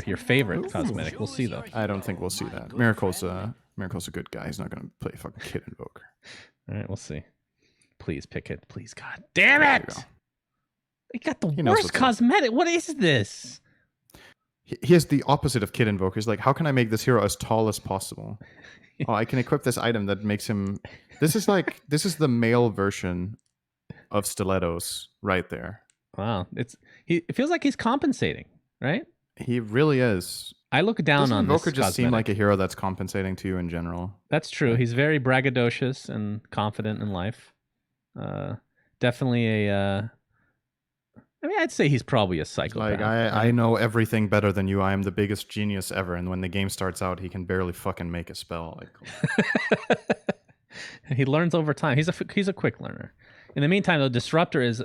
Your favorite cosmetic. We'll see though. I don't think we'll see that. Miracle's a good guy. He's not gonna play fucking Kid Invoker. All right, we'll see. Please pick it. Please, God damn it! He got the worst cosmetic. What is this? He has the opposite of Kid Invoker. He's like, how can I make this hero as tall as possible? Oh, I can equip this item that makes him... This is the male version of stilettos right there. Wow. It feels like he's compensating, right? He really is. I look down on Invoker this just cosmetic. seem like a hero that's compensating to you in general. That's true. He's very braggadocious and confident in life. Definitely a... I mean, I'd say he's probably a psychopath. Like, I know everything better than you. I am the biggest genius ever. And when the game starts out, he can barely fucking make a spell. Like, he learns over time. He's a quick learner. In the meantime, though, Disruptor is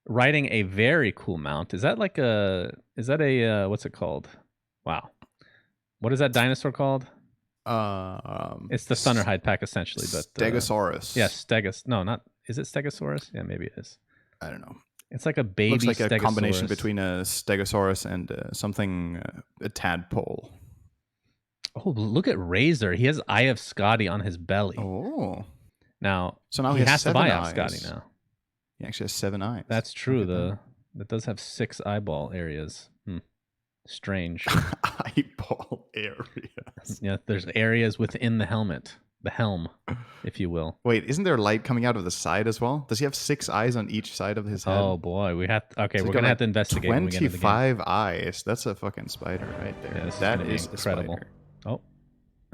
riding a very cool mount. Is that a what's it called? Wow. What is that dinosaur called? It's the Thunderhide pack, essentially. But Stegosaurus. Yes, No, not... Is it Stegosaurus? Yeah, maybe it is. I don't know. It's like a baby Looks like a Stegosaurus. combination between a Stegosaurus and a tadpole. Oh, look at Razor. He has Eye of Scotty on his belly. Oh. Now he has to buy Eye of eyes. Scotty now. He actually has 7 eyes. That's true. That does have 6 eyeball areas. Strange. Eyeball areas. Yeah, there's areas within the helmet. The helm, if you will. Wait, isn't there light coming out of the side as well? Does he have 6 eyes on each side of his head? Oh boy, we're gonna have to investigate. 25 eyes. That's a fucking spider right there. Yeah, that is incredible. Oh.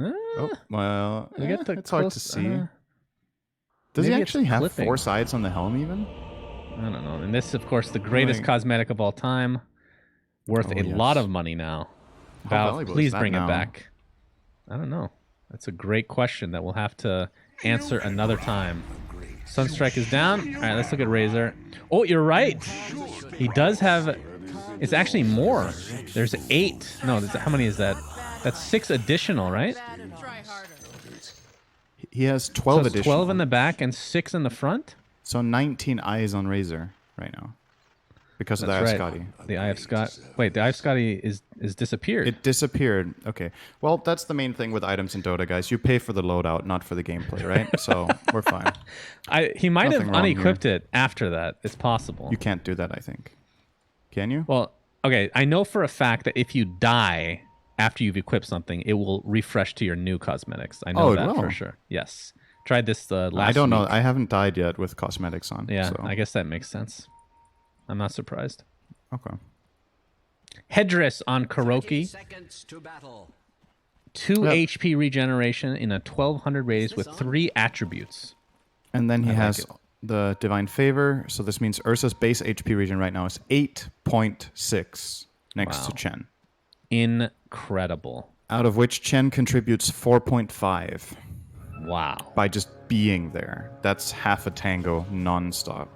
Oh, well, it's hard to see. Does he maybe actually have flipping. 4 sides on the helm even? I don't know. And this, of course, the greatest cosmetic of all time, worth a lot of money now. Valve, please bring it back. I don't know. That's a great question that we'll have to answer another time. Sunstrike is down. All right, let's look at Razor. Oh, you're right. He does have... It's actually more. There's 8. No, how many is that? That's 6 additional, right? He has 12 so additional. 12 in the back and 6 in the front? So 19 eyes on Razor right now. Because of the Eye of Scotty. The Eye of Scott. Wait, the Eye of Scotty is disappeared. It disappeared. Okay. Well, that's the main thing with items in Dota, guys. You pay for the loadout, not for the gameplay, right? So we're fine. He might have unequipped it after that. It's possible. You can't do that, I think. Can you? Well, okay. I know for a fact that if you die after you've equipped something, it will refresh to your new cosmetics. I know that for sure. Yes. Tried this last week. I don't know. I haven't died yet with cosmetics on. Yeah, so. I guess that makes sense. I'm not surprised. Okay. Headdress on Kuroki. 2 HP regeneration in a 1200 radius with 3 attributes. And then he has the Divine Favor. So this means Ursa's base HP regen right now is 8.6 next to Chen. Incredible. Out of which Chen contributes 4.5. Wow. By just being there. That's half a tango non-stop.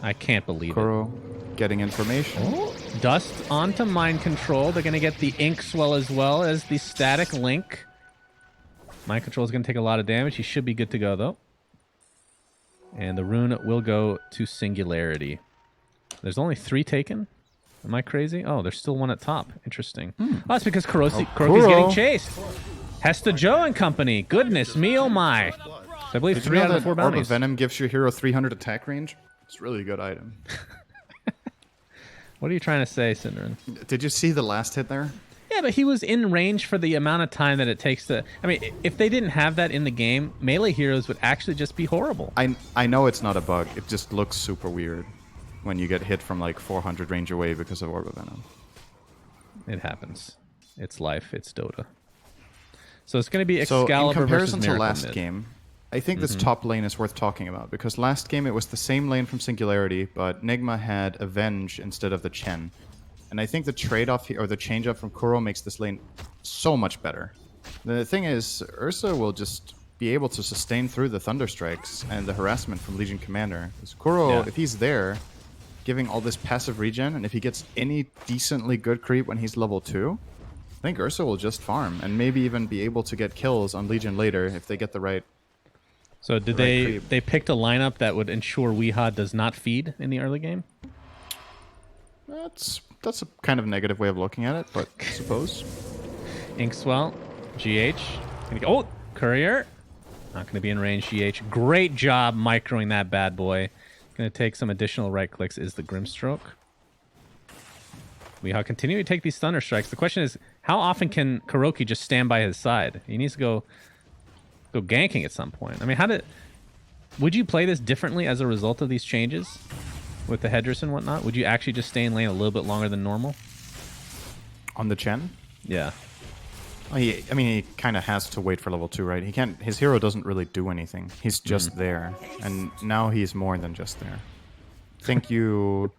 I can't believe Kuro getting information. Oh, Dust onto Mind Control. They're going to get the Ink Swell as well as the Static Link. Mind Control is going to take a lot of damage. He should be good to go, though. And the rune will go to Singularity. There's only 3 taken? Am I crazy? Oh, there's still 1 at top. Interesting. Oh, that's because Kuroki's getting chased. Hesta Joe and company. Goodness me, oh my. So I believe 3 out of 4 bounties. Orb of Venom gives your hero 300 attack range. It's a really good item. What are you trying to say, Synderen? Did you see the last hit there? Yeah, but he was in range for the amount of time that it takes to... I mean, if they didn't have that in the game, melee heroes would actually just be horrible. I know it's not a bug. It just looks super weird when you get hit from like 400 range away because of Orb of Venom. It happens. It's life. It's Dota. So it's going to be Excalibur in comparison versus to Miracle last Mid. game, I think this top lane is worth talking about because last game it was the same lane from Singularity, but Nigma had Avenge instead of the Chen. And I think the trade-off here, or the change-up from Kuro makes this lane so much better. The thing is, Ursa will just be able to sustain through the Thunder Strikes and the harassment from Legion Commander. Because Kuro, if he's there, giving all this passive regen, and if he gets any decently good creep when he's level 2, I think Ursa will just farm, and maybe even be able to get kills on Legion later if they get the right... So did they picked a lineup that would ensure Weeha does not feed in the early game? That's a kind of negative way of looking at it, but I suppose. Inkswell, GH. Oh, Courier. Not going to be in range, GH. Great job microing that bad boy. Going to take some additional right clicks is the Grimstroke. Weehaw continue to take these Thunder Strikes. The question is, how often can Kuroki just stand by his side? He needs to go ganking at some point. I mean, would you play this differently as a result of these changes with the Hedris and whatnot? Would you actually just stay in lane a little bit longer than normal? On the Chen? Yeah. Well, he kind of has to wait for level 2, right? He can't. His hero doesn't really do anything. He's just there, and now he's more than just there. I think you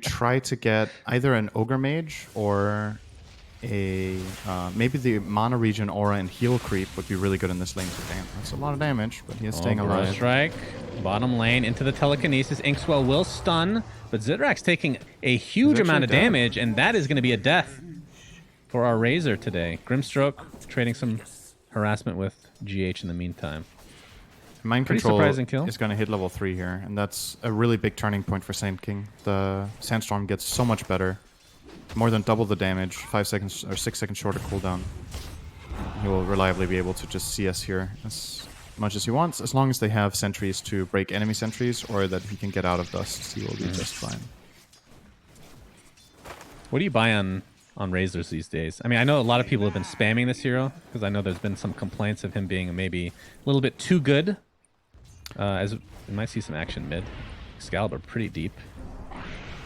try to get either an Ogre Mage or a maybe the Mana Regen Aura and Heal Creep would be really good in this lane. So damn, that's a lot of damage, but he is staying alive. Strike, bottom lane into the Telekinesis. Inkswell will stun, but Zitrak's taking a huge amount of damage, and that is going to be a death for our Razor today. Grimstroke trading some harassment with GH in the meantime. Mind Pretty Control surprising kill. is going to hit level 3 here, and that's a really big turning point for Sand King. The Sandstorm gets so much better. More than double the damage, 5 seconds or 6 seconds shorter cooldown. He will reliably be able to just CS here as much as he wants, as long as they have sentries to break enemy sentries or that he can get out of dust. He will be just fine. What do you buy on Razors these days? I mean, I know a lot of people have been spamming this hero because I know there's been some complaints of him being maybe a little bit too good. As we might see some action mid. Excalibur pretty deep.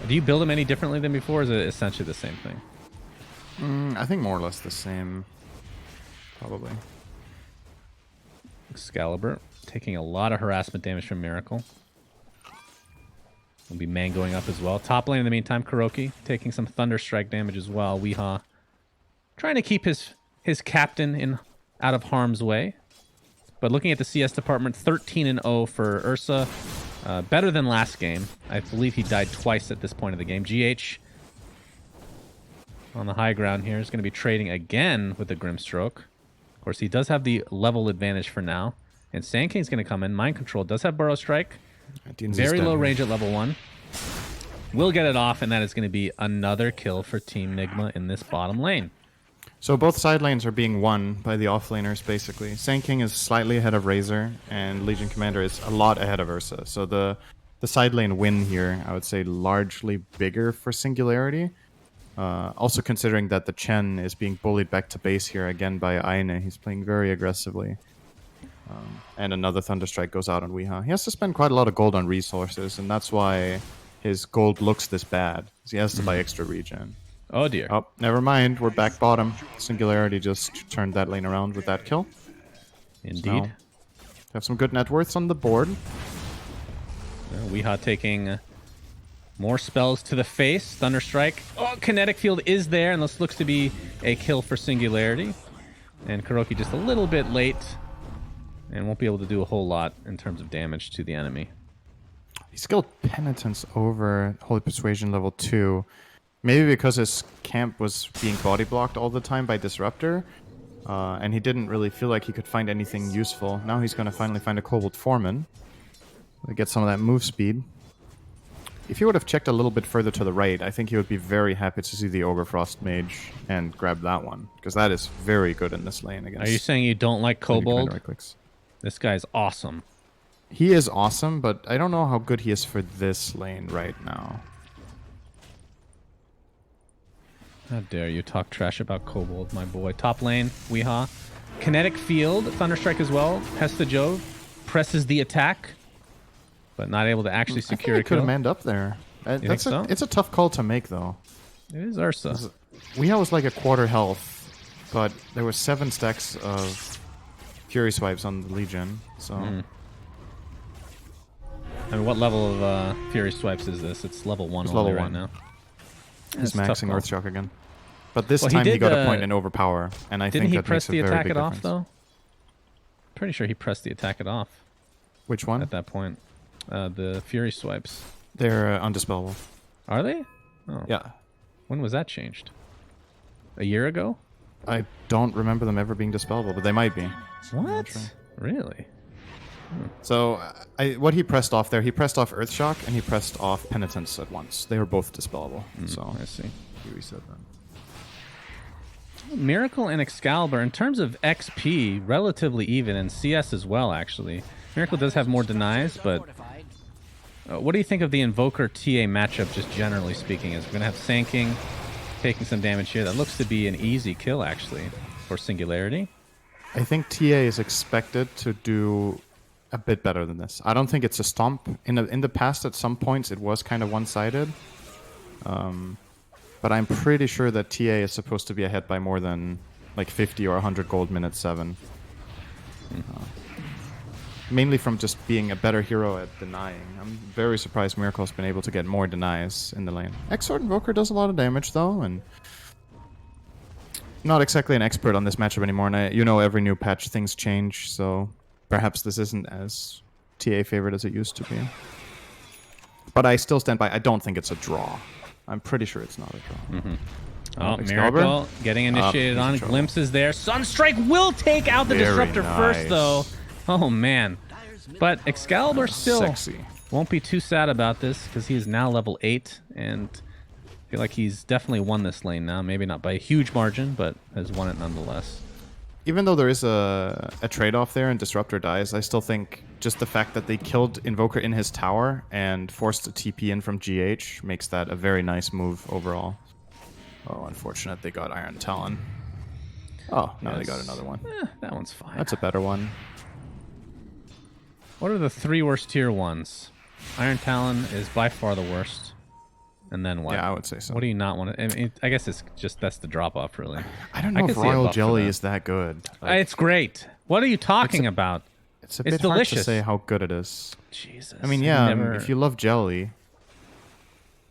Do you build him any differently than before, or is it essentially the same thing? I think more or less the same, probably. Excalibur taking a lot of harassment damage from Miracle. Will be mangoing up as well. Top lane in the meantime, Kuroki taking some Thunder Strike damage as well. Weehaw trying to keep his captain out of harm's way. But looking at the CS department, 13-0 for Ursa. Better than last game. I believe he died twice at this point of the game. GH on the high ground here is going to be trading again with the Grimstroke. Of course, he does have the level advantage for now. And Sand King's going to come in. Mind Control does have Burrow Strike. Very low range at level 1. Will get it off, and that is going to be another kill for Team Nigma in this bottom lane. So both side lanes are being won by the offlaners, basically. Sand King is slightly ahead of Razor, and Legion Commander is a lot ahead of Ursa. So the side lane win here, I would say, largely bigger for Singularity. Also considering that the Chen is being bullied back to base here again by Aine. He's playing very aggressively. And another Thunderstrike goes out on Weehaw. He has to spend quite a lot of gold on resources, and that's why his gold looks this bad. He has to buy extra regen. Oh dear. Oh, never mind. We're back bottom. Singularity just turned that lane around with that kill. Indeed. So, have some good net worths on the board. Weehaw taking more spells to the face. Thunderstrike. Oh, Kinetic Field is there, and this looks to be a kill for Singularity. And Kuroki just a little bit late, and won't be able to do a whole lot in terms of damage to the enemy. He skilled Penitence over Holy Persuasion level 2. Maybe because his camp was being body blocked all the time by Disruptor, and he didn't really feel like he could find anything useful. Now he's going to finally find a Kobold Foreman to get some of that move speed. If he would have checked a little bit further to the right, I think he would be very happy to see the Ogre Frost Mage and grab that one, because that is very good in this lane against. Are you saying you don't like Kobold? Right clicks. This guy's awesome. He is awesome, but I don't know how good he is for this lane right now. How dare you talk trash about Kobold, my boy. Top lane, Weehaw. Kinetic Field, Thunderstrike as well. Hesta Jove presses the attack, but not able to actually secure a kill. Could have manned up there. It's a tough call to make, though. It is Ursa. Weehaw was like a quarter health, but there were 7 stacks of Fury Swipes on the Legion, so... I mean, what level of Fury Swipes is this? It's level 1 it's only level right 1. now. He's That's maxing Earthshock again. But this time he got a point in Overpower, and I think that makes a very big difference. Didn't he press the attack it off, though? Pretty sure he pressed the attack it off. Which one? At that point. The Fury Swipes. They're undispellable. Are they? Oh. Yeah. When was that changed? A year ago? I don't remember them ever being dispellable, but they might be. What? Really? So what he pressed off there, he pressed off Earthshock and he pressed off Penitence at once. They were both dispellable. So I see. he reset them. Miracle and Excalibur, in terms of XP, relatively even, and CS as well, actually. Miracle does have more denies, but what do you think of the Invoker TA matchup, just generally speaking? Is we're going to have Sand King taking some damage here. That looks to be an easy kill, actually, for Singularity. I think TA is expected to do a bit better than this. I don't think it's a stomp. In the past, at some points, it was kind of one-sided. But I'm pretty sure that TA is supposed to be ahead by more than like 50 or 100 gold minute 7. Mainly from just being a better hero at denying. I'm very surprised Miracle's been able to get more denies in the lane. Exort Invoker does a lot of damage though, and not exactly an expert on this matchup anymore. And you know, every new patch things change, so perhaps this isn't as TA favorite as it used to be. But I still stand by, I don't think it's a draw. I'm pretty sure it's not a draw. Oh, Miracle getting initiated on. Glimpses there. Sunstrike will take out the Disruptor first, though. Oh, man. But Excalibur still won't be too sad about this because he is now level 8. And I feel like he's definitely won this lane now. Maybe not by a huge margin, but has won it nonetheless. Even though there is a trade-off there and Disruptor dies, I still think just the fact that they killed Invoker in his tower and forced a TP in from GH makes that a very nice move overall. Oh, unfortunate they got Iron Talon. Oh, now they got another one. That one's fine. That's a better one. What are the 3 worst tier 1s? Iron Talon is by far the worst. And then what? Yeah, I would say so. What do you not want to... I mean, I guess it's just that's the drop-off, really. I don't know if Royal Jelly is that good. Like, it's great. What are you talking about? It's a bit hard to say how good it is. Jesus. I mean, yeah, if you love jelly...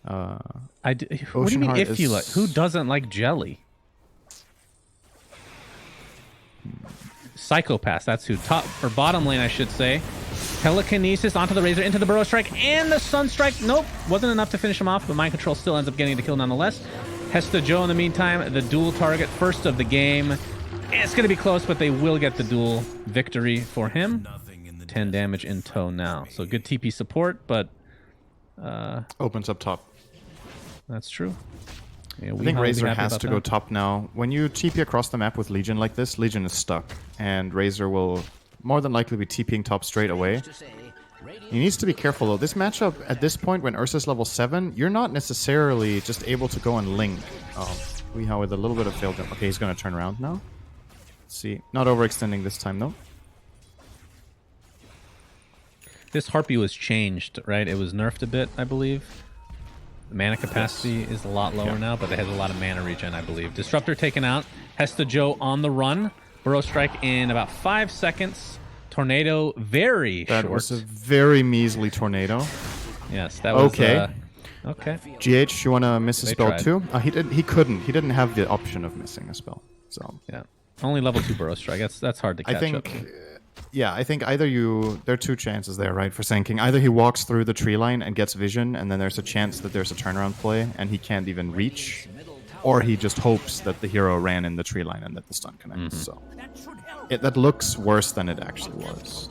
what do you mean if you like? Who doesn't like jelly? Psychopaths, that's who. Top or bottom lane, I should say. Telekinesis onto the Razor, into the Burrow Strike, and the Sunstrike. Nope, wasn't enough to finish him off, but Mind Control still ends up getting the kill nonetheless. Hesta Joe, in the meantime, the dual target, first of the game. It's going to be close, but they will get the dual victory for him. 10 damage in tow now. So good TP support, but... opens up top. That's true. Yeah, I think Razor has to go top now. When you TP across the map with Legion like this, Legion is stuck. And Razor will more than likely be TPing top straight away. He needs to be careful though. This matchup, at this point when Ursa's level 7, you're not necessarily just able to go and link. Oh, Weehaw with a little bit of failed jump. Okay, he's going to turn around now. Let's see. Not overextending this time though. This Harpy was changed, right? It was nerfed a bit, I believe. The mana capacity is a lot lower now, but it has a lot of mana regen, I believe. Disruptor taken out. Hesta Joe on the run. Burrow Strike in about 5 seconds. Tornado very short. That was a very measly tornado. Yes, that was... Okay. Okay. GH, you want to miss a spell too? He couldn't. He didn't have the option of missing a spell. So yeah, only level 2 Burrow Strike. That's hard to catch up. Yeah, I think either there are 2 chances there, right, for Sand King. Either he walks through the tree line and gets vision, and then there's a chance that there's a turnaround play, and he can't even reach, or he just hopes that the hero ran in the tree line and that the stun connects. So that looks worse than it actually was.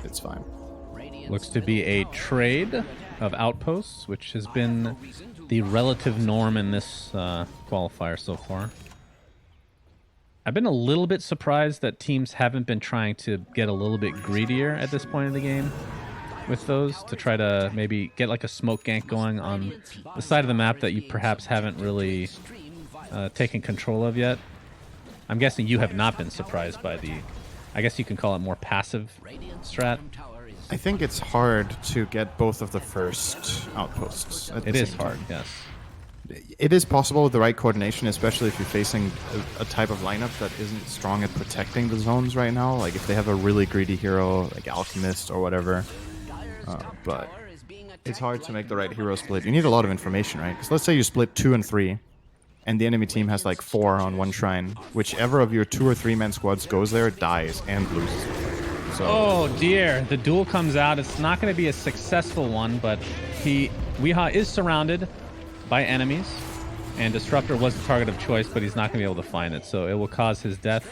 It's fine. Looks to be a trade of outposts, which has been the relative norm in this qualifier so far. I've been a little bit surprised that teams haven't been trying to get a little bit greedier at this point in the game with those, to try to maybe get like a smoke gank going on the side of the map that you perhaps haven't really taken control of yet. I'm guessing you have not been surprised by the, I guess you can call it more passive strat. I think it's hard to get both of the first outposts. It is hard, yes. It is possible with the right coordination, especially if you're facing a type of lineup that isn't strong at protecting the zones right now. Like if they have a really greedy hero, like Alchemist or whatever. But it's hard to make the right hero split. You need a lot of information, right? Because let's say you split 2 and 3, and the enemy team has like 4 on one shrine. Whichever of your 2 or 3 man squads goes there dies and loses. So, oh dear, the duel comes out. It's not going to be a successful one, but Weehaw is surrounded by enemies, and Disruptor was the target of choice, but he's not going to be able to find it, so it will cause his death.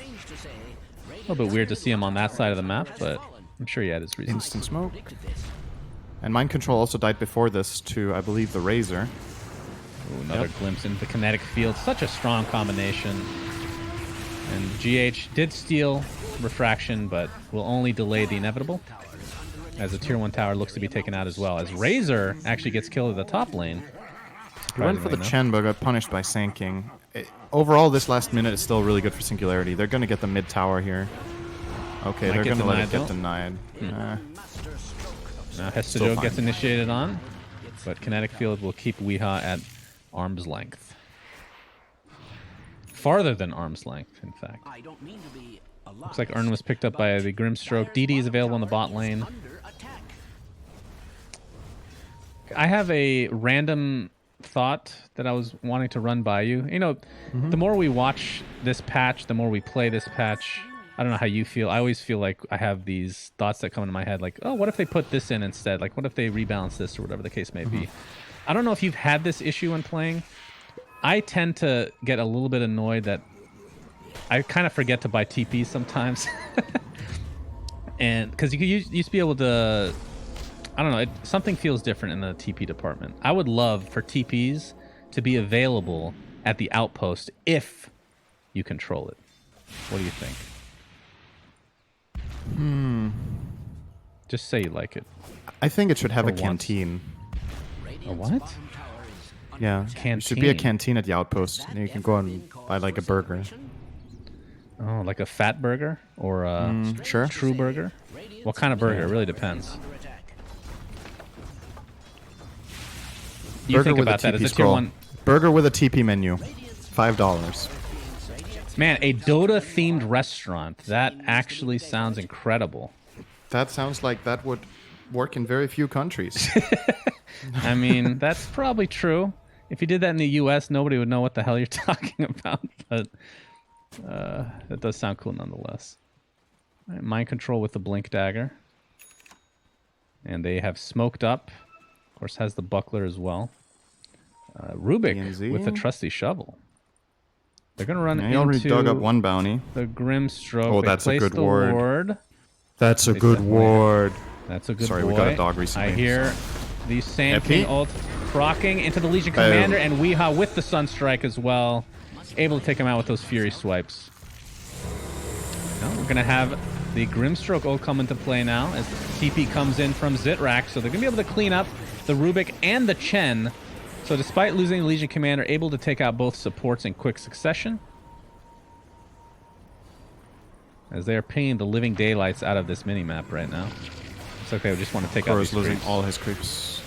A little bit weird to see him on that side of the map, but I'm sure he had his reasons. Instant smoke. And mind control also died before this to, I believe, the Razor. Ooh, another glimpse into the kinetic field. Such a strong combination. And GH did steal refraction, but will only delay the inevitable, as the tier 1 tower looks to be taken out as well. As Razor actually gets killed at the top lane. He went for the Chen, but got punished by Sanking. Overall, this last minute is still really good for Singularity. They're going to get the mid tower here. Okay, they're going to let it get denied. Now Hestajo gets initiated on, but kinetic field will keep Weeha at arm's length. Farther than arm's length, in fact. Looks like Ern was picked up by the Grimstroke. DD is available in the bot lane. I have a random thought that I was wanting to run by you. You know, the more we watch this patch, the more we play this patch. I don't know how you feel. I always feel like I have these thoughts that come into my head, like, oh, what if they put this in instead? Like, what if they rebalance this or whatever the case may be? I don't know if you've had this issue when playing. I tend to get a little bit annoyed that I kind of forget to buy TPs sometimes. And because you used to be able to, I don't know, something feels different in the TP department. I would love for TPs to be available at the outpost if you control it. What do you think? Just say you like it. I think it should have a canteen. A what? Yeah, Canteen. it should be a canteen at the outpost. And you can go and buy like a burger. Oh, like a fat burger or a true burger? What kind of burger? It really depends. You think about that. Is it tier 1? Burger with a TP menu. $5. Man, a Dota-themed restaurant. That actually sounds incredible. That sounds like that would work in very few countries. I mean, that's probably true. If you did that in the US, nobody would know what the hell you're talking about. But that does sound cool nonetheless. All right, mind control with the blink dagger. And they have smoked up. Of course, has the buckler as well. Rubik with the trusty shovel. They're going to run into... He already dug up one bounty. The Grimstroke. Oh, that's a good ward. Ward. That's a good ward. That's a good Sorry, boy. we got a dog recently. I hear the Sand King ult procking into the Legion Commander, and Weeha with the Sunstrike as well. Able to take him out with those Fury swipes. Now we're going to have the Grimstroke ult come into play now as the TP comes in from Zitrak. So they're going to be able to clean up the Rubik and the Chen. So despite losing the Legion Commander, able to take out both supports in quick succession. As they are pinging the living daylights out of this mini-map right now. It's okay, we just want to take out these losing creeps. all his creeps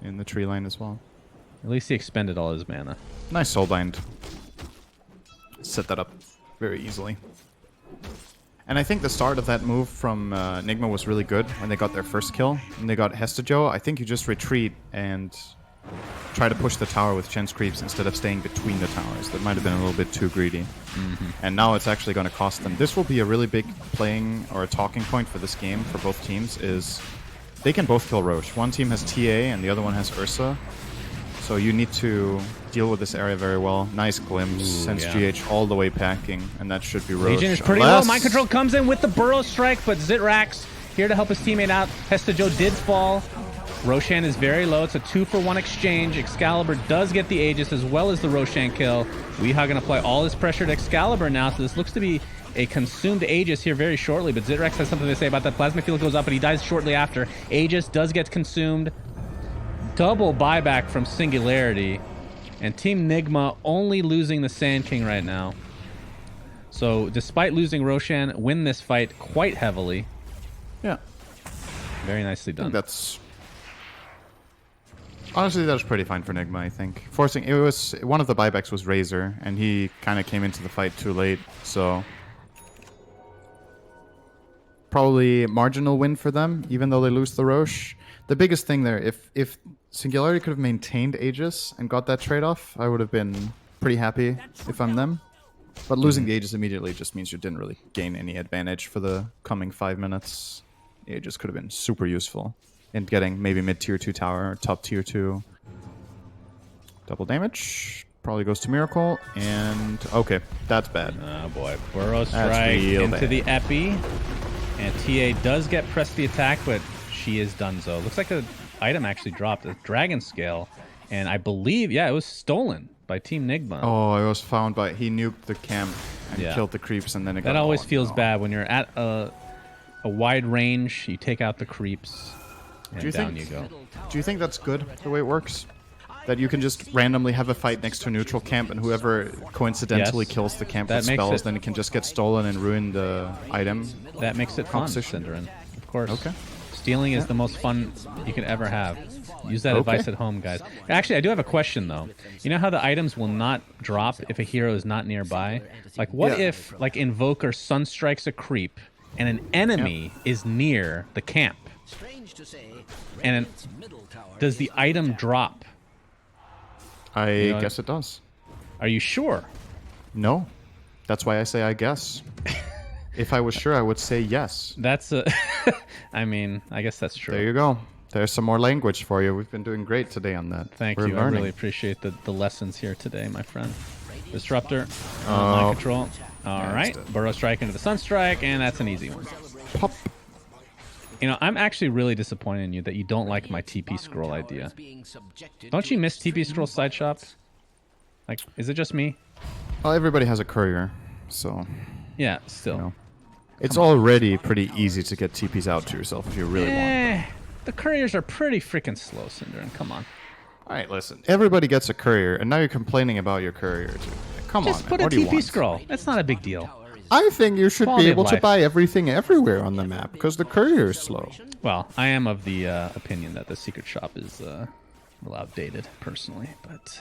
in the tree line as well. At least he expended all his mana. Nice soulbind. Set that up very easily. And I think the start of that move from Nigma was really good when they got their first kill. And they got Hestajo. I think you just retreat and try to push the tower with Chen's creeps instead of staying between the towers. That might have been a little bit too greedy. And now it's actually going to cost them. This will be a really big playing or a talking point for this game for both teams is they can both kill Roche. One team has TA and the other one has Ursa. So you need to deal with this area very well. Nice glimpse. Sends GH all the way packing, and that should be Roche. Legion is pretty low. Mind control comes in with the Burrow Strike, but Zitrax here to help his teammate out. Hestajo did fall. Roshan is very low. It's a 2-for-1 exchange. Excalibur does get the Aegis as well as the Roshan kill. Weeha going to apply all his pressure to Excalibur now, so this looks to be a consumed Aegis here very shortly, but Zitrax has something to say about that. Plasma field goes up, but he dies shortly after. Aegis does get consumed. Double buyback from Singularity. And Team Nigma only losing the Sand King right now. So despite losing Roshan, win this fight quite heavily. Yeah. Very nicely done. That's... Honestly, that was pretty fine for Nigma, I think. Forcing... It was... One of the buybacks was Razor, and he kind of came into the fight too late, so... Probably a marginal win for them, even though they lose the Roche. The biggest thing there, if Singularity could have maintained Aegis and got that trade-off, I would have been pretty happy if I'm them. But losing the Aegis immediately just means you didn't really gain any advantage for the coming 5 minutes. The Aegis could have been super useful in getting maybe mid-tier 2 tower or top tier 2. Double damage. Probably goes to Miracle. And okay, that's bad. Oh boy. Burrow Strike into the Epi. And TA does get press the attack, but she is donezo. Looks like an item actually dropped, a dragon scale. And I believe, yeah, it was stolen by Team Nigma. Oh, it was found by... He nuked the camp and killed the creeps, and then it got... That always feels bad when you're at a wide range, you take out the creeps, and down you go. Do you think that's good, the way it works? That you can just randomly have a fight next to a neutral camp, and whoever coincidentally kills the camp with spells, then it can just get stolen and ruin the item. That makes it fun, Cinderin. Of course. Okay. Stealing is the most fun you can ever have. Use that advice at home, guys. Actually, I do have a question, though. You know how the items will not drop if a hero is not nearby? Like, what if, like, Invoker sunstrikes a creep, and an enemy is near the camp? And does the item drop? I guess it does. Are you sure? No. That's why I say I guess. If I was sure, I would say yes. That's a... I mean, I guess that's true. There you go. There's some more language for you. We've been doing great today on that. Thank you. I really appreciate the lessons here today, my friend. Disruptor. Mind control. All right. Burrow strike into the Sunstrike, and that's an easy one. Pop. You know, I'm actually really disappointed in you that you don't like my TP scroll idea. Don't you miss TP scroll side shop? Like, is it just me? Well, everybody has a courier, so... Yeah, still. You know, it's already pretty easy to get TPs out to yourself if you really want. The couriers are pretty freaking slow, Cinderin. Come on. All right, listen. Everybody gets a courier, and now you're complaining about your courier too. Come on, just put a TP scroll. That's not a big deal. I think you should be able to buy everything everywhere on the map because the courier is slow. Well, I am of the opinion that the secret shop is a little outdated, personally, but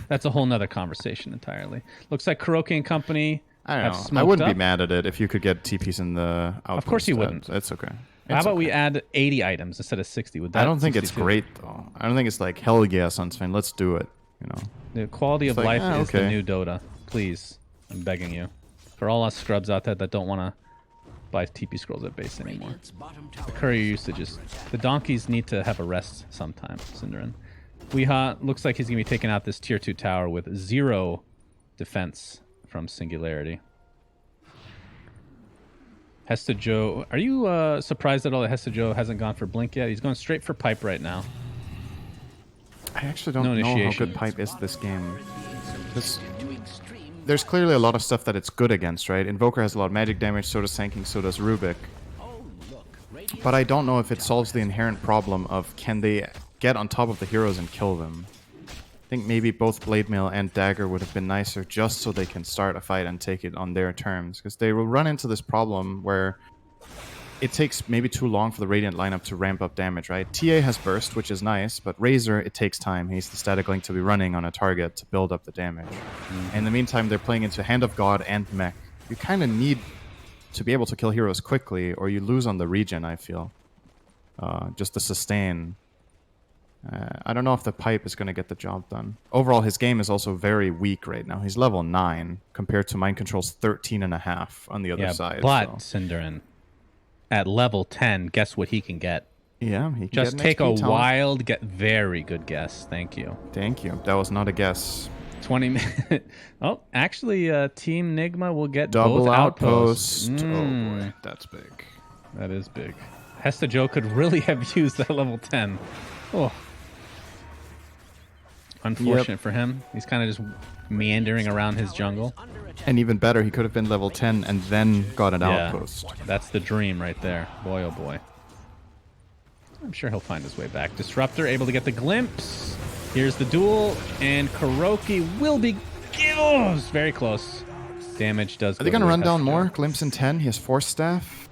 that's a whole nother conversation entirely. Looks like Kuroki and company. I don't know. I wouldn't be mad at it if you could get TPs in the outpost. Of course you wouldn't. That's okay. How about we add 80 items instead of 60? Would that I don't think it's great, though. I don't think it's like, hell yeah, Sunsfin, let's do it. You know, the quality of life is the new Dota. Please, I'm begging you. For all us scrubs out there that don't want to buy TP scrolls at base anymore. The courier used to just... The donkeys need to have a rest sometime, Cinderin. Weeha looks like he's going to be taking out this tier 2 tower with 0 defense from Singularity. Hesta Joe, are you surprised at all that Hesta Joe hasn't gone for Blink yet? He's going straight for Pipe right now. I actually don't know how good Pipe is this game. There's clearly a lot of stuff that it's good against, right? Invoker has a lot of magic damage, so does Sanking, so does Rubik. But I don't know if it solves the inherent problem of can they get on top of the heroes and kill them. I think maybe both Blade Mail and Dagger would have been nicer just so they can start a fight and take it on their terms. Because they will run into this problem where it takes maybe too long for the Radiant lineup to ramp up damage, right? TA has Burst, which is nice, but Razor, it takes time. He's the static link to be running on a target to build up the damage. In the meantime, they're playing into Hand of God and Mech. You kind of need to be able to kill heroes quickly, or you lose on the regen, I feel. Just to sustain. I don't know if the Pipe is going to get the job done. Overall, his game is also very weak right now. He's level 9 compared to Mind Control's 13.5 on the other side. But, Cinderin, at level 10, guess what he can get? Yeah, he can just take a wild, very good guess. Thank you. Thank you. That was not a guess. 20 minutes. Oh, actually, Team Nigma will get double both outposts. Oh boy, that's big. That is big. Hesta Joe could really have used that level 10. Oh. Unfortunate for him. He's kind of just meandering around his jungle. And even better, he could have been level 10 and then got an outpost. That's the dream right there. Boy, oh boy. I'm sure he'll find his way back. Disruptor able to get the glimpse. Here's the duel, and Kuroki will be... Oh, it's very close. Damage does... Are they going to run down more? Glimpse in 10. He has Force Staff.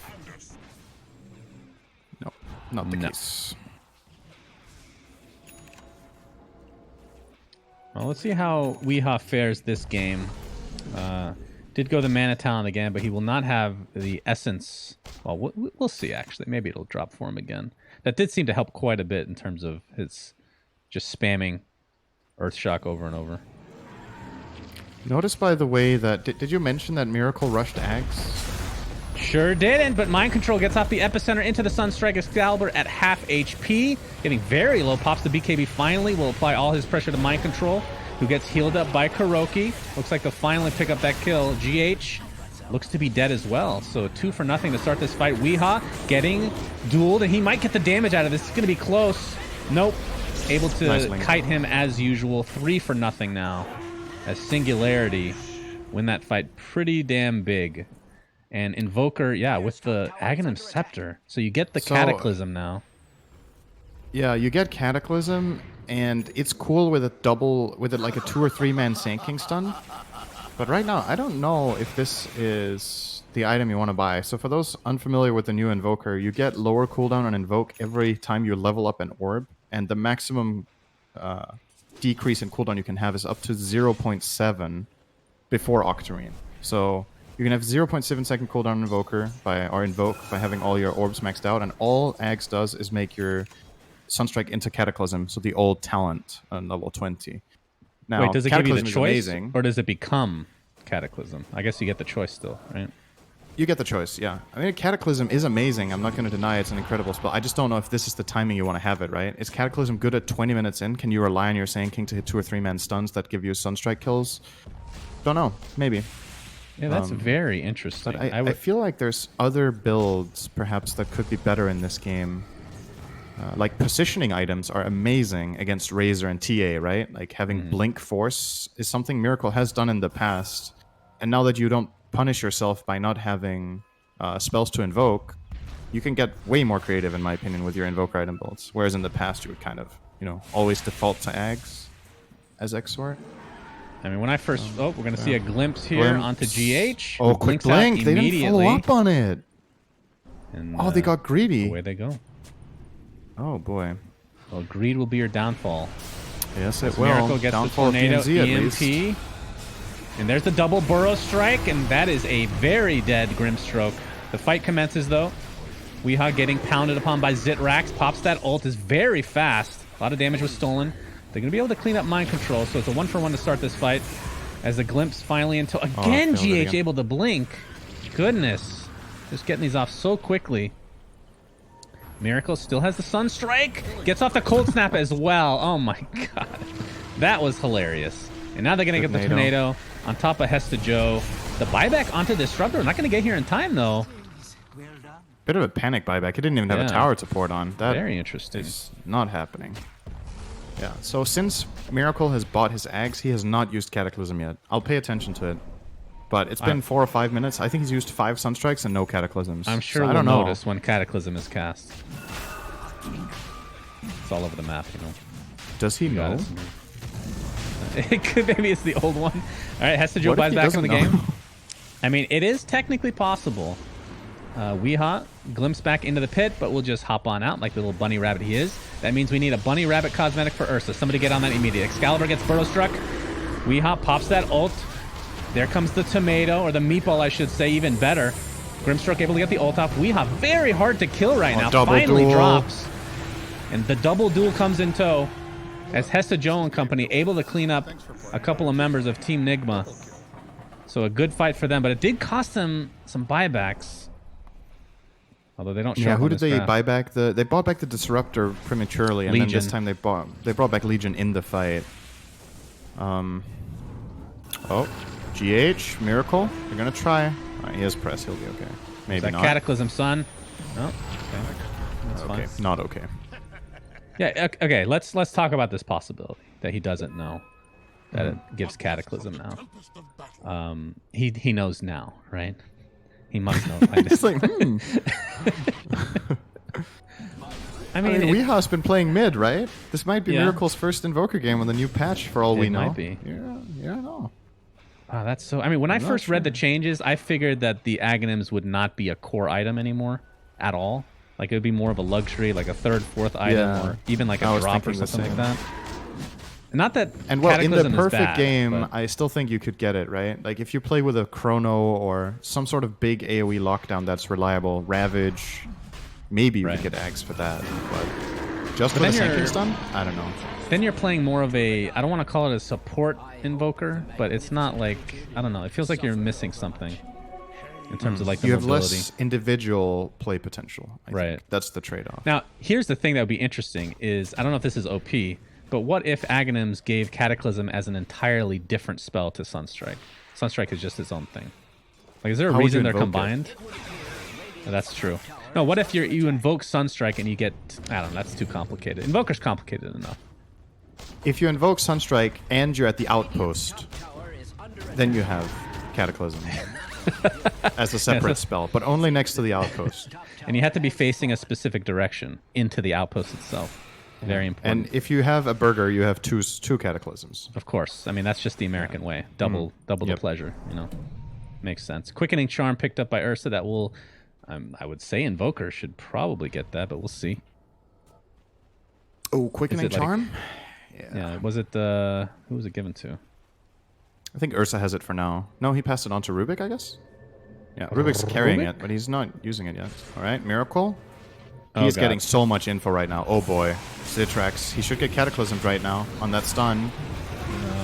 No, not the case. Well, let's see how Weeha fares this game. Did go the Mana Talent again, but he will not have the Essence. Well, we'll see, actually. Maybe it'll drop for him again. That did seem to help quite a bit in terms of his just spamming Earthshock over and over. Notice, by the way, that... Did you mention that Miracle rushed Ags? Sure didn't, but Mind Control gets off the epicenter into the Sunstrike Excalibur at half HP. Getting very low. Pops the BKB finally. Will apply all his pressure to Mind Control, who gets healed up by Kuroki. Looks like they'll finally pick up that kill. GH looks to be dead as well. So 2 for nothing to start this fight. Weehaw getting dueled, and he might get the damage out of this. It's going to be close. Nope. Able to kite him as usual. 3 for nothing now, as Singularity win that fight pretty damn big. And Invoker, yeah, with the Aghanim Scepter. So you get the Cataclysm now. Yeah, you get Cataclysm, and it's cool with like a 2 or 3 man Sand King stun. But right now, I don't know if this is the item you want to buy. So for those unfamiliar with the new Invoker, you get lower cooldown on Invoke every time you level up an orb. And the maximum decrease in cooldown you can have is up to 0.7 before Octarine. So you can have 0.7 second cooldown Invoker or Invoke by having all your orbs maxed out. And all Ags does is make your Sunstrike into Cataclysm, so the old talent on level 20. Now, wait, does it give you the choice, amazing. Or does it become Cataclysm? I guess you get the choice still, right? You get the choice, yeah. I mean, Cataclysm is amazing. I'm not going to deny it's an incredible spell. I just don't know if this is the timing you want to have it, right? Is Cataclysm good at 20 minutes in? Can you rely on your Sand King to hit 2 or 3 man stuns that give you Sunstrike kills? Don't know. Maybe. Yeah, that's very interesting. But I feel like there's other builds, perhaps, that could be better in this game. Like positioning items are amazing against Razor and TA, right? Like having Blink Force is something Miracle has done in the past. And now that you don't punish yourself by not having spells to invoke, you can get way more creative, in my opinion, with your Invoker item builds. Whereas in the past, you would kind of, always default to Ags as Exort. I mean, when I first... we're going to see a glimpse here onto GH. Oh, quick blink. They didn't follow up on it. And, they got greedy. Away they go. Oh, boy. Well, greed will be your downfall. Yes, it will. Miracle gets Downfall the tornado EMP. And there's the double Burrow Strike, and that is a very dead Grimstroke. The fight commences, though. Weehaw getting pounded upon by Zitrax. Pops that ult, is very fast. A lot of damage was stolen. They're going to be able to clean up mind control, so it's a 1-for-1 to start this fight. As the glimpse finally until... Again, GH able to blink. Goodness. Just getting these off so quickly. Miracle still has the Sunstrike. Gets off the Cold Snap as well. Oh my god. That was hilarious. And now they're going to get the Tornado on top of Hesta Joe. The buyback onto Disruptor. Not going to get here in time, though. Bit of a panic buyback. It didn't even have a tower to port on. That very interesting. Is not happening. Yeah, so since Miracle has bought his Ags, he has not used Cataclysm yet. I'll pay attention to it. But it's been 4 or 5 minutes. I think he's used 5 Sunstrikes and no Cataclysms. I'm sure we'll notice when Cataclysm is cast. It's all over the map, Does he know? It could, maybe it's the old one. All right, Hesta Joe buys back in the game. I mean, it is technically possible. Weehaw glimpse back into the pit, but we'll just hop on out like the little bunny rabbit he is. That means we need a bunny rabbit cosmetic for Ursa. Somebody get on that immediately. Excalibur gets Burrow Struck. Weehaw pops that ult. There comes the tomato, or the meatball, I should say, even better. Grimstroke able to get the ult off. Weehaw very hard to kill right now. Finally drops. And the double duel comes in tow as Hesta Joe and company able to clean up a couple of members of Team Nigma. So a good fight for them, but it did cost them some buybacks. Although they don't show. Yeah, who did they buy back? They bought back the Disruptor prematurely, and then this time they brought back Legion in the fight. GH, Miracle. They're gonna try. He has press. He'll be okay. Maybe not. Cataclysm, son. No. Okay. That's fine. Not okay. Yeah. Okay. Let's talk about this possibility that he doesn't know that it gives Cataclysm now. He knows now, right? He must know. It's like, I mean, Weehaw's been playing mid, right? This might be Miracle's first Invoker game with a new patch, for all we know. It might be. Yeah, I know. Wow, that's so... I mean, when I first read the changes, I figured that the Aghanims would not be a core item anymore at all. Like, it would be more of a luxury, like a 3rd, 4th item, or even like a drop or something like that. Not that and well, in the perfect game, I still think you could get it, right? Like, if you play with a Chrono or some sort of big AoE lockdown that's reliable, Ravage, maybe you could get Ags for that. But just for the sinking stun? I don't know. Then you're playing more of a, I don't want to call it a support invoker, but it's not like, I don't know, it feels like you're missing something in terms of like the mobility. You have less individual play potential. I think. That's the trade-off. Now, here's the thing that would be interesting is, I don't know if this is OP, but what if Aghanims gave Cataclysm as an entirely different spell to Sunstrike? Sunstrike is just its own thing. Like, is there a How would reason you they're invoke combined? Oh, that's true. No, what if you invoke Sunstrike and you get... I don't know, that's too complicated. Invoker's complicated enough. If you invoke Sunstrike and you're at the outpost, then you have Cataclysm as a separate spell, but only next to the outpost. And you have to be facing a specific direction into the outpost itself. Very important. And if you have a burger, you have two Cataclysms. Of course. I mean, that's just the American way. Double the pleasure, you know. Makes sense. Quickening Charm picked up by Ursa. That will... I would say Invoker should probably get that, but we'll see. Oh, Quickening Charm? Yeah. Was it... who was it given to? I think Ursa has it for now. No, he passed it on to Rubik, I guess? Yeah, Rubik's carrying it, but he's not using it yet. All right, Miracle. He's getting so much info right now. Oh boy. Zitrax. He should get Cataclysmed right now on that stun.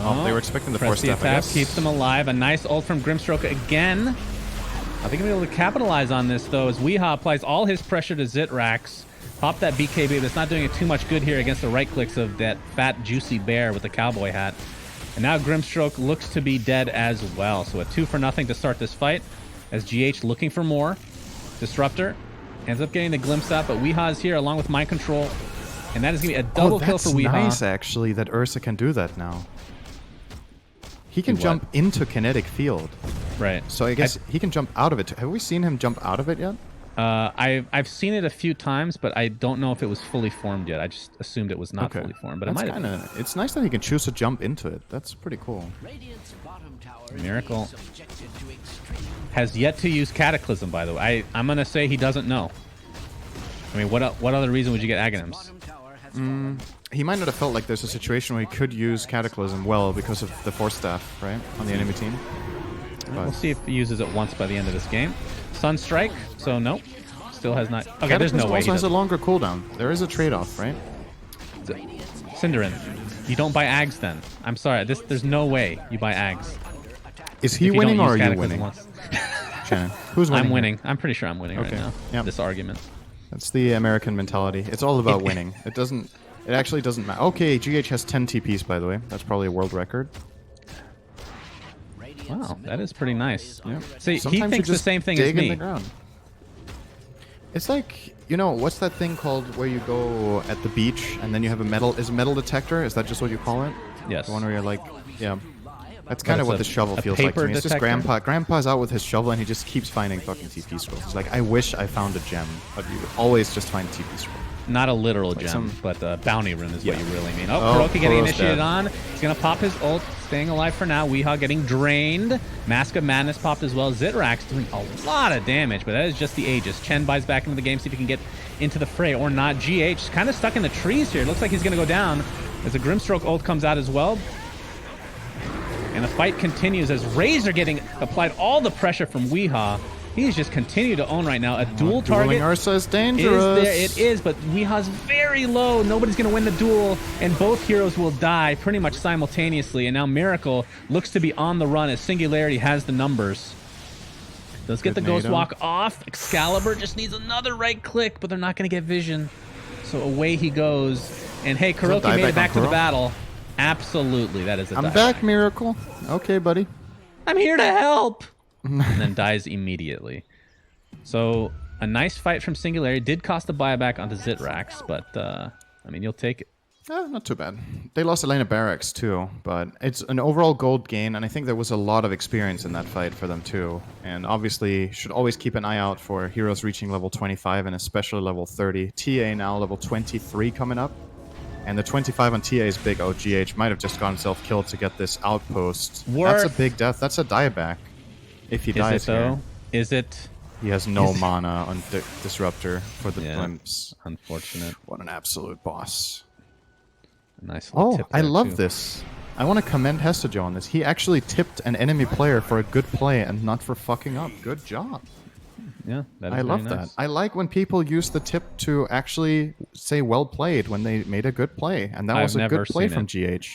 Oh, they were expecting the force step, I guess. Keeps them alive. A nice ult from Grimstroke again. I think he'll be able to capitalize on this, though, as Weehaw applies all his pressure to Zitrax. Pop that BKB, that's not doing it too much good here against the right clicks of that fat, juicy bear with the cowboy hat. And now Grimstroke looks to be dead as well. So a 2-for-0 to start this fight, as GH looking for more. Disruptor ends up getting the glimpse out, but Weehaw is here along with Mind Control. And that is going to be a double kill for Weehaw. That's nice, actually, that Ursa can do that now. He can jump into kinetic field. Right. So I guess he can jump out of it. Have we seen him jump out of it yet? I've seen it a few times, but I don't know if it was fully formed yet. I just assumed it was not fully formed, but it might have been. It's nice that he can choose to jump into it. That's pretty cool. Miracle has yet to use Cataclysm, by the way. I'm going to say he doesn't know. I mean, what other reason would you get Aghanims? He might not have felt like there's a situation where he could use Cataclysm well because of the Force Staff, right, on the enemy team. We'll see if he uses it once by the end of this game. Sunstrike, so no. Still has not... Okay, there's no way also has a longer cooldown. There is a trade-off, right? Cinderin, you don't buy Ags then. I'm sorry, there's no way you buy Ags. Is he winning or are you winning? Shannon, who's winning? I'm winning. I'm pretty sure I'm winning right now. Yep. This argument. That's the American mentality. It's all about winning. It actually doesn't matter. Okay, GH has 10 TPs, by the way. That's probably a world record. Wow, that is pretty nice. Yeah. See, he thinks the same thing as me. It's like, you know, what's that thing called where you go at the beach and then you have a metal detector? Is that just what you call it? Yes. The one where you're like, yeah. That's kind of what the shovel feels like to me. It's just Grandpa. Grandpa's out with his shovel and he just keeps finding fucking TP scrolls. He's like, I wish I found a gem, but you would always just find TP scrolls. Not a literal gem, but a bounty rune is what you really mean. Oh, Kuroki getting initiated on. He's going to pop his ult, staying alive for now. Weehaw getting drained. Mask of Madness popped as well. Zitrax doing a lot of damage, but that is just the Aegis. Chen buys back into the game, see if he can get into the fray or not. GH kind of stuck in the trees here. It looks like he's going to go down as the Grimstroke ult comes out as well. And the fight continues as Razor getting applied all the pressure from Weehaw. He's just continued to own right now. A dual target Ursa is dangerous. It is, but Weehaw's very low. Nobody's going to win the duel, and both heroes will die pretty much simultaneously. And now Miracle looks to be on the run as Singularity has the numbers. Does get the Ghost Walk off. Excalibur just needs another right click, but they're not going to get vision. So away he goes. And hey, Kuroki made it back to the battle. Absolutely, that is a I'm back, Miracle. Okay, buddy. I'm here to help. And then dies immediately. So a nice fight from Singularity. Did cost a buyback onto Zitrax, but I mean, you'll take it. Not too bad. They lost Elena Barracks too, but it's an overall gold gain, and I think there was a lot of experience in that fight for them too. And obviously, should always keep an eye out for heroes reaching level 25 and especially level 30. TA now level 23 coming up. And the 25 on TA is big. Oh, GH might have just got himself killed to get this outpost. That's a big death. That's a dieback. If he dies here. Is it? He has no mana on Disruptor for the glimpse. Unfortunate. What an absolute boss. Nice. I love this. I want to commend Hestajo on this. He actually tipped an enemy player for a good play and not for fucking up. Good job. Yeah, I love that. I like when people use the tip to actually say well played when they made a good play. And that was a good play from GH.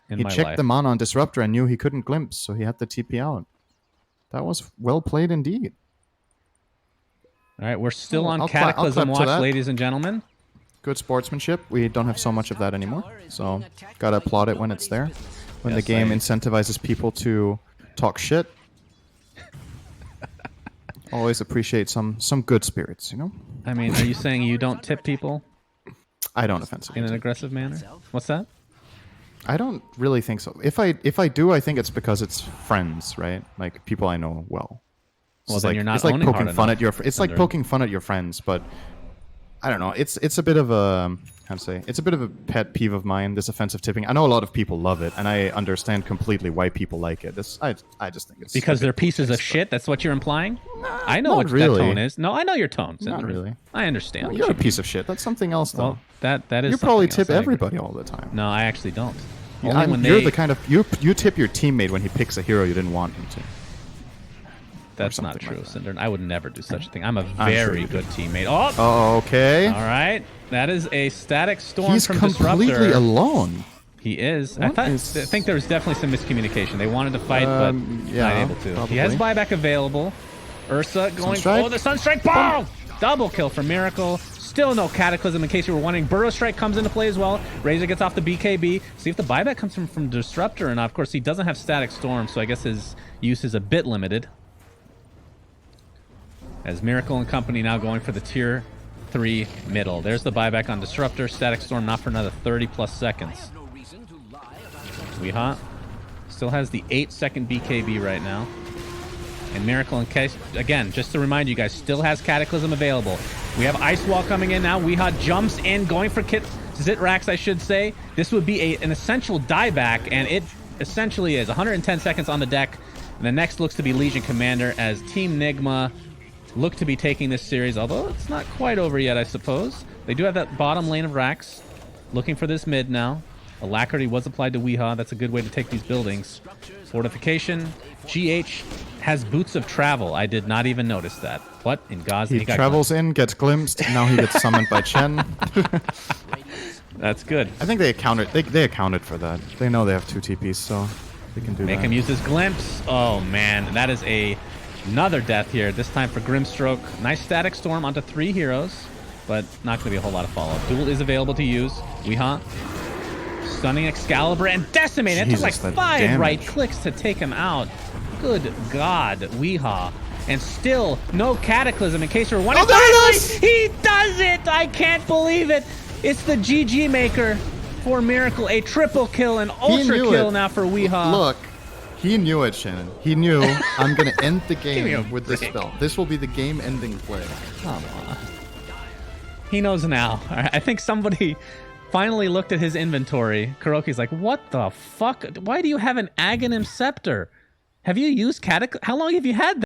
He checked the mana on Disruptor and knew he couldn't glimpse, so he had the TP out. That was well played indeed. All right, we're still on Cataclysm watch, ladies and gentlemen. Good sportsmanship. We don't have so much of that anymore, so gotta applaud it when it's there. When the game incentivizes people to talk shit. Always appreciate some good spirits, you know? I mean, are you saying you don't tip people I don't offensively. in an aggressive manner? What's that? I don't really think so. If I do, I think it's because it's friends, right? Like people I know well. Well, It's then like, you're not it's like owning poking hard fun enough at your. It's like under- poking fun at your friends, but I don't know. It's a bit of a how to say. It's a bit of a pet peeve of mine. This offensive tipping. I know a lot of people love it, and I understand completely why people like it. I just think it's Because a they're bit poor pieces of taste, shit. That's what you're implying. I know not what really. that tone is. No, I know your tone. Not Cinder. really. I understand. but what You're a you mean. piece of shit. That's something else, though. Well, that is. You probably something tip else. I agree. everybody all the time. No, I actually don't. Yeah, Only when you're they. the kind of you tip your teammate when he picks a hero you didn't want him to. That's not something true, like that. Cinder. I would never do such a thing. I'm a I'm sure very you good teammate. Oh, Oh, okay. all right. That is a static storm He's from completely Disruptor. alone. He is. What I is- think there was definitely some miscommunication. They wanted to fight, but yeah, not able to. probably. He has buyback available. Ursa going. Sunstrike? Oh, the Sunstrike bomb! Double kill for Miracle. Still no Cataclysm in case you were wondering. Burrow Strike comes into play as well. Razor gets off the BKB. See if the buyback comes from Disruptor. And of course, he doesn't have Static Storm, so I guess his use is a bit limited. As Miracle and company now going for the tier 3 middle. There's the buyback on Disruptor. Static Storm not for another 30 plus seconds. Weha still has the 8-second BKB right now. And Miracle, in case, again, just to remind you guys, still has Cataclysm available. We have Ice Wall coming in now. Weha jumps in, going for Zitrax, I should say. This would be an essential dieback, and it essentially is 110 seconds on the deck. And the next looks to be Legion Commander as Team Nigma look to be taking this series, although it's not quite over yet, I suppose. They do have that bottom lane of Rax. Looking for this mid now. Alacrity was applied to Weha. That's a good way to take these buildings. Fortification. GH has Boots of Travel. I did not even notice that. What in God's name? He travels in, gets glimpsed, now he gets summoned by Chen. That's good. I think they accounted. They accounted for that. They know they have 2 TPs, so they can do Make that. him use his glimpse. Oh man, that is another death here. This time for Grimstroke. Nice Static Storm onto 3 heroes, but not going to be a whole lot of follow-up. Duel is available to use. Weha stunning Excalibur and Decimate. It took Jesus, like that 5 damage. right clicks to take him out. Good God, Weha. And still no Cataclysm in case you're wondering. Oh, there it is! He does it! I can't believe it. It's the GG maker for Miracle. A triple kill, an ultra knew kill it. now for Weha. Look, he knew it, Shannon. He knew I'm going to end the me a game with this break. spell. This will be the game-ending play. Come on. He knows now. All right, I think somebody finally looked at his inventory. Kuroki's like, what the fuck? Why do you have an Aghanim Scepter? Have you used Cataclysm? How long have you had that?